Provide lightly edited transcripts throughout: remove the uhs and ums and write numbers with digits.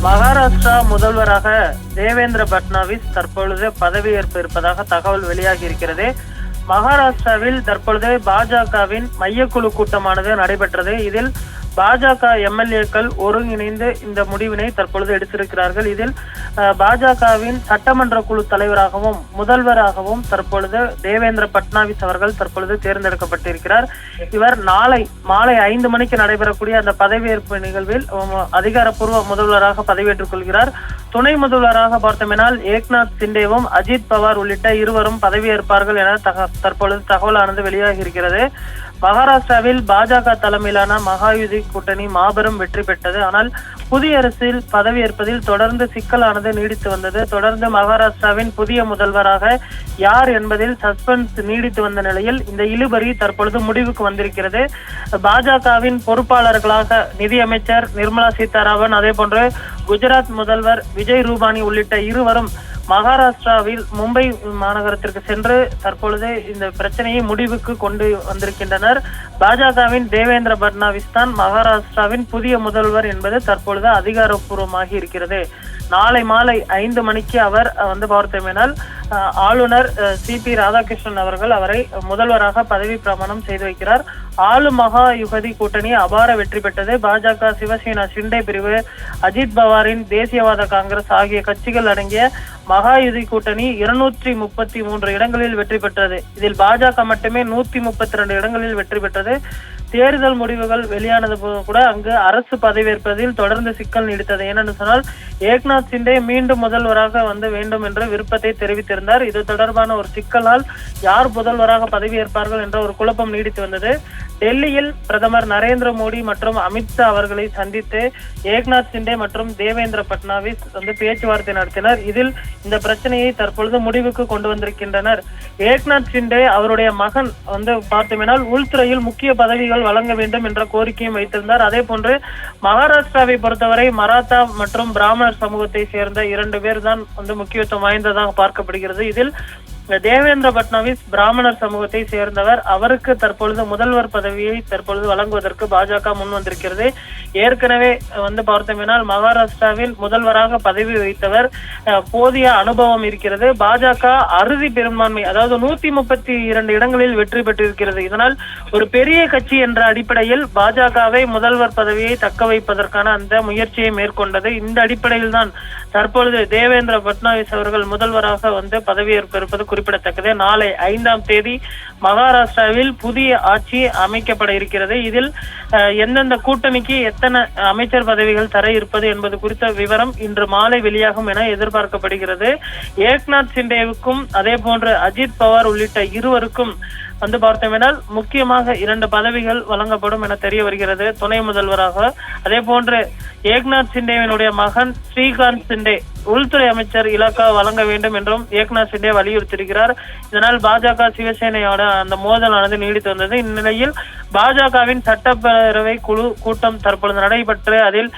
மகாராஷ்டிரா முதல்வராக தேவேந்திர பட்னாவிஸ் தற்பொழுது பதவியேற்பு இருப்பதாக தகவல் வெளியாகி இருக்கிறது. மகாராஷ்டிராவில் தற்பொழுது பாஜகவின் மையக்குழு கூட்டமானது நடைபெற்றது. இதில் பாஜக எம்எல்ஏக்கள் ஒருங்கிணைந்து இந்த முடிவினை தற்பொழுது எடுத்திருக்கிறார்கள். இதில் பாஜகவின் சட்டமன்ற குழு தலைவராகவும் முதல்வராகவும் தற்பொழுது தேவேந்திர பட்னாவிஸ் அவர்கள் தற்பொழுது தேர்ந்தெடுக்கப்பட்டிருக்கிறார். இவர் நாளை மாலை 5 மணிக்கு நடைபெறக்கூடிய அந்த பதவியேற்பு நிகழ்வில் அதிகாரப்பூர்வ முதல்வராக பதவியேற்றுக் கொள்கிறார். துணை முதல்வராக பார்த்தோமெனால் ஏக்நாத் சிண்டேவும் அஜித் பவார் உள்ளிட்ட இருவரும் பதவியேற்பார்கள் என தற்பொழுது தகவலானது வெளியாகி இருக்கிறது. மகாராஷ்டிராவில் பாஜக தலைமையிலான மகாயுதி கூட்டணி மாபெரும் வெற்றி பெற்றது. ஆனால் புதிய அரசில் பதவியேற்பதில் தொடர்ந்து சிக்கலானது நீடித்து வந்தது. தொடர்ந்து மகாராஷ்டிராவின் புதிய முதல்வராக யார் என்பதில் சஸ்பென்ஸ் நீடித்து வந்த நிலையில் இந்த இழுபறி தற்பொழுது முடிவுக்கு வந்திருக்கிறது. பாஜகவின் பொறுப்பாளர்களாக நிதியமைச்சர் நிர்மலா சீதாராமன், அதே போன்று குஜராத் முதல்வர் விஜய் ரூபானி உள்ளிட்ட இருவரும் மகாராஷ்டிராவில் மும்பை மாநகரத்திற்கு சென்று தற்பொழுது இந்த பிரச்சனையை முடிவுக்கு கொண்டு வந்திருக்கின்றனர். பாஜகவின் தேவேந்திர பட்னாவிஸ் தான் மகாராஷ்டிராவின் புதிய முதல்வர் என்பது தற்பொழுது அதிகாரப்பூர்வமாகி இருக்கிறது. நாளை மாலை 5 மணிக்கு அவர் பார்த்தோமேனால் ஆளுநர் சிபி ராதாகிருஷ்ணன் அவர்கள் அவரை முதல்வராக பதவி பிரமாணம் செய்து வைக்கிறார். ஆளும் மகா யுகதி கூட்டணி அபார வெற்றி பெற்றது. பாஜக, சிவசேனா, ஷிண்டே பிரிவு, அஜித் பவாரின் தேசியவாத காங்கிரஸ் ஆகிய கட்சிகள் அடங்கிய மகாயுதி கூட்டணி 233 இடங்களில் வெற்றி பெற்றது. இதில் பாஜக மட்டுமே 132 இடங்களில் வெற்றி பெற்றது. தேர்தல் முடிவுகள் வெளியானது கூட அங்கு அரசு பதவியேற்பதில் தொடர்ந்து சிக்கல் நீடித்தது. ஏனென்று சொன்னால் ஏக்நாத் சிண்டே மீண்டும் முதல்வராக வேண்டும் என்ற விருப்பத்தை தெரிவித்திருந்தார். இது தொடர்பான ஒரு சிக்கலால் யார் முதல்வராக பதவியேற்பார்கள் என்ற ஒரு குழப்பம் நீடித்து வந்தது. டெல்லியில் பிரதமர் நரேந்திர மோடி மற்றும் அமித்ஷா அவர்களை சந்தித்து ஏக்நாத் சிண்டே மற்றும் தேவேந்திர பட்னாவிஸ் பேச்சுவார்த்தை நடத்தினர். இதில் இந்த பிரச்சனையை தற்பொழுது முடிவுக்கு கொண்டு வந்திருக்கின்றனர். ஏக்நாத் சிண்டே அவருடைய மகன் பார்த்தோமெனால் உள்துறையில் முக்கிய பதவிகள் வழங்க வேண்டும் என்ற கோரிக்கையும் வைத்திருந்தார். அதே போன்று மகாராஷ்டிராவை பொறுத்தவரை மராத்தா மற்றும் பிராமணர் சமூகத்தை சேர்ந்த 2 பேர் தான் முக்கியத்துவம் வாய்ந்ததாக பார்க்கப்படுகிறது. இதில் தேவேந்திர பட்னாவிஸ் பிராமணர் சமூகத்தை சேர்ந்தவர். அவருக்கு தற்பொழுது முதல்வர் பதவியை தற்பொழுது வழங்குவதற்கு பாஜக முன் வந்திருக்கிறது. ஏற்கனவே பார்த்தோம்னால் மகாராஷ்டிராவில் முதல்வராக பதவி வைத்தவர், போதிய அனுபவம் இருக்கிறது. பாஜக அறுதி பெரும்பான்மை, அதாவது 132 இடங்களில் வெற்றி பெற்றிருக்கிறது. இதனால் ஒரு பெரிய கட்சி என்ற அடிப்படையில் பாஜகவை முதல்வர் பதவியை தக்க வைப்பதற்கான அந்த முயற்சியை மேற்கொண்டது. இந்த அடிப்படையில் தான் தற்பொழுது தேவேந்திர பட்னாவிஸ் அவர்கள் முதல்வராக பதவியேற்பு இருப்பது குறிப்பிடத்தக்கது. நாளை 5ஆம் தேதி மகாராஷ்டிராவில் புதிய ஆட்சி அமைக்கப்பட இருக்கிறது. இதில் எந்தெந்த கூட்டணிக்கு எத்தனை அமைச்சர் பதவிகள் தர இருப்பது என்பது குறித்த விவரம் இன்று மாலை வெளியாகும் என எதிர்பார்க்கப்படுகிறது. ஏக்நாத் சிண்டேவுக்கும் அதே போன்று அஜித் பவார் உள்ளிட்ட இருவருக்கும் பார்த்தோம்னால் முக்கியமாக 2 பதவிகள் வழங்கப்படும் என தெரிய வருகிறது துணை முதல்வராக. அதே போன்று ஏக்நாத் சிண்டேவினுடைய மகன் ஸ்ரீகாந்த் சிண்டே உள்துறை அமைச்சர் இலாக்கா வழங்க வேண்டும் என்றும் ஏக்நாத் சிண்டே வலியுறுத்தியிருக்கிறார். இதனால் பாஜக சிவசேனையோட அந்த மோதலானது நீடித்து வந்தது. இந்நிலையில் பாஜகவின் சட்டப்பேரவை குழு கூட்டம் தற்பொழுது நடைபெற்று அதில்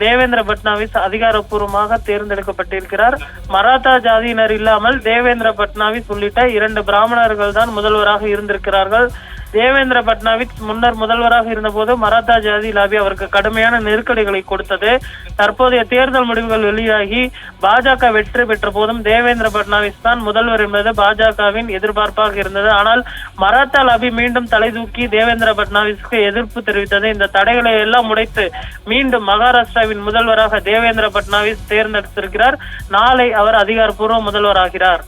தேவேந்திர பட்னாவிஸ் அதிகாரப்பூர்வமாக தேர்ந்தெடுக்கப்பட்டிருக்கிறார். மராத்தா ஜாதியினர் இல்லாமல் தேவேந்திர பட்னாவிஸ் உள்ளிட்ட 2 பிராமணர்கள் தான் முதல்வராக இருந்திருக்கிறார்கள். தேவேந்திர பட்னாவிஸ் முன்னர் முதல்வராக இருந்தபோது மராத்தா ஜாதி லாபி அவருக்கு கடுமையான நெருக்கடிகளை கொடுத்தது. தற்போதைய தேர்தல் முடிவுகள் வெளியாகி பாஜக வெற்றி பெற்ற போதும் தேவேந்திர பட்னாவிஸ் தான் முதல்வர் என்பது பாஜகவின் எதிர்பார்ப்பாக இருந்தது. ஆனால் மராத்தா லாபி மீண்டும் தலை தூக்கி தேவேந்திர பட்னாவிஸ்க்கு எதிர்ப்பு தெரிவித்தது. இந்த தடைகளை எல்லாம் உடைத்து மீண்டும் மகாராஷ்டிராவின் முதல்வராக தேவேந்திர பட்னாவிஸ் தேர்ந்தெடுத்திருக்கிறார். நாளை அவர் அதிகாரப்பூர்வ முதல்வர் ஆகிறார்.